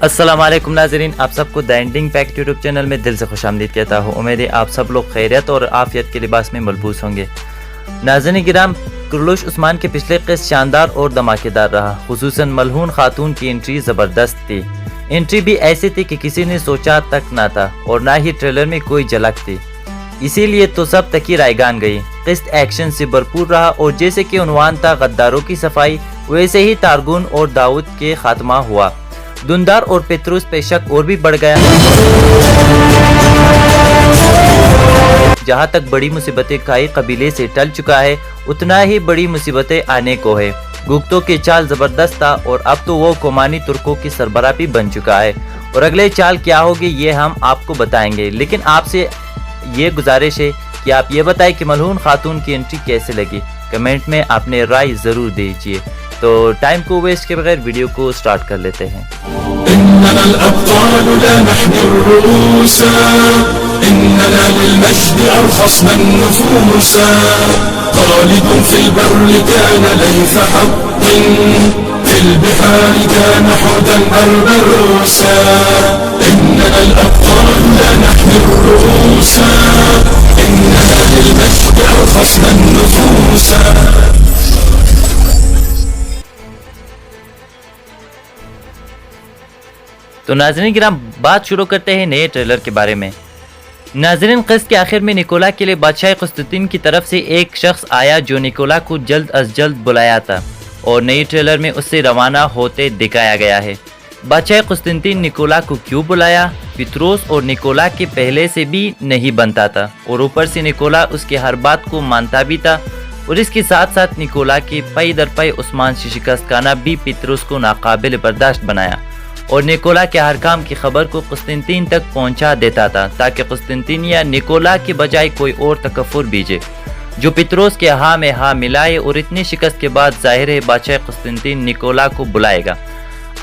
अस्सलाम वालेकुम नाज़रीन, आप सबको the ending fact YouTube channel में दिल से खुशामदीद कहता हूँ। उम्मीद है आप सब लोग खैरियत और आफियत के लिबास में मलबूस होंगे। नाज़रीन गिराम, कुरलुश उस्मान के पिछले किस्त शानदार और धमाकेदार रहा। खुसूसन मलहून खातून की एंट्री ज़बरदस्त थी। एंट्री भी ऐसी थी कि किसी ने सोचा तक ना था और ना ही ट्रेलर में कोई झलक थी, इसीलिए तो सब तक ही रायगान गई। किस्त एक्शन से भरपूर रहा और जैसे कि उन्वान था गद्दारों की सफाई, वैसे ही तारगुन और दाऊद के खात्मा हुआ। दुंदार और पेत्रुस पे शक और भी बढ़ गया। जहां तक बड़ी मुसीबतें काई कबीले से टल चुका है, उतना ही बड़ी मुसीबतें आने को है। गुप्तों की चाल जबरदस्त था और अब तो वो कोमानी तुर्कों की सरबराह भी बन चुका है और अगले चाल क्या होगी ये हम आपको बताएंगे। लेकिन आपसे ये गुजारिश है कि आप ये बताएं कि मलहून खातून की एंट्री कैसे लगी। कमेंट में अपने राय जरूर दीजिए। तो टाइम को वेस्ट के बगैर वीडियो को स्टार्ट कर लेते हैं। तो नाज़रीन गिराम, बात शुरू करते हैं नए ट्रेलर के बारे में। नाज़रीन, किस्त के आखिर में निकोला के लिए बादशाह कुस्तुंतीन की तरफ से एक शख्स आया जो निकोला को जल्द अज जल्द बुलाया था और नए ट्रेलर में उससे रवाना होते दिखाया गया है। बादशाह कुस्तुंतीन निकोला को क्यों बुलाया? पेत्रोस और निकोला के पहले से भी नहीं बनता था और ऊपर से निकोला उसके हर बात को मानता भी था और इसके साथ साथ निकोला के पई दर पई उस्मान से शिकस्त खाना भी पेत्रोस को नाकाबिल बर्दाश्त बनाया और निकोला के हर काम की खबर को कुस्तुंतीन तक पहुंचा देता था ताकि कुस्तुंतीन या निकोला के बजाय कोई और तकफ़ुर बीजे जो पेत्रोस के हाँ में हाँ मिलाए। और इतनी शिकस्त के बाद जाहिर है बादशाह कुस्तुंतीन निकोला को बुलाएगा।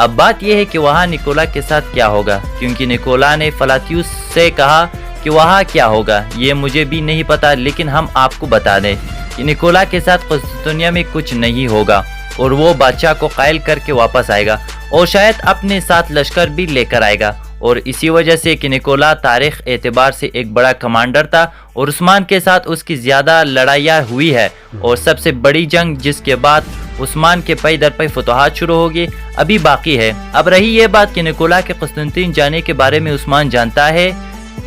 अब बात यह है कि वहाँ निकोला के साथ क्या होगा, क्योंकि निकोला ने फलातियुस से कहा कि वहाँ क्या होगा ये मुझे भी नहीं पता, लेकिन हम आपको बता दें कि निकोला के साथ कुस्तुंतिनिया में कुछ नहीं होगा और वो बादशाह को कायल करके वापस आएगा और शायद अपने साथ लश्कर भी लेकर आएगा। और इसी वजह से कि निकोला तारीख एतबार से एक बड़ा कमांडर था और उस्मान के साथ उसकी ज़्यादा लड़ाइयाँ हुई है और सबसे बड़ी जंग जिसके बाद उस्मान के पई दर पई फतवाहत शुरू होगी अभी बाकी है। अब रही ये बात कि निकोला के कुस्तुंतीन जाने के बारे में उस्मान जानता है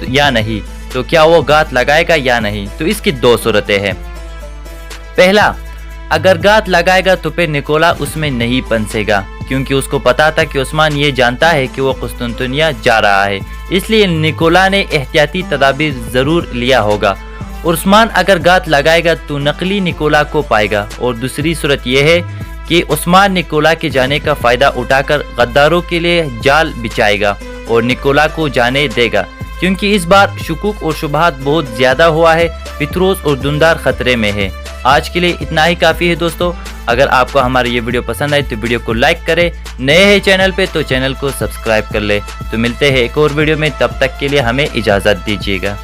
या नहीं, तो क्या वो गात लगाएगा या नहीं, तो इसकी दो सूरतें हैं। पहला, अगर गात लगाएगा तो फिर निकोला उसमें नहीं पंसेगा क्योंकि उसको पता था कि उस्मान ये जानता है कि वो कुस्तुंतिनिया जा रहा है, इसलिए निकोला ने एहतियाती तदाबीर ज़रूर लिया होगा। उस्मान अगर गात लगाएगा तो नकली निकोला को पाएगा और दूसरी सूरत यह है कि उस्मान निकोला के जाने का फ़ायदा उठाकर गद्दारों के लिए जाल बिछाएगा और निकोला को जाने देगा, क्योंकि इस बार शुकूक और शुबहात बहुत ज़्यादा हुआ है। पेत्रोस और दुंदार ख़तरे में है। आज के लिए इतना ही काफ़ी है दोस्तों। अगर आपको हमारी ये वीडियो पसंद आए तो वीडियो को लाइक करें, नए हैं चैनल पे तो चैनल को सब्सक्राइब कर ले। तो मिलते हैं एक और वीडियो में, तब तक के लिए हमें इजाज़त दीजिएगा।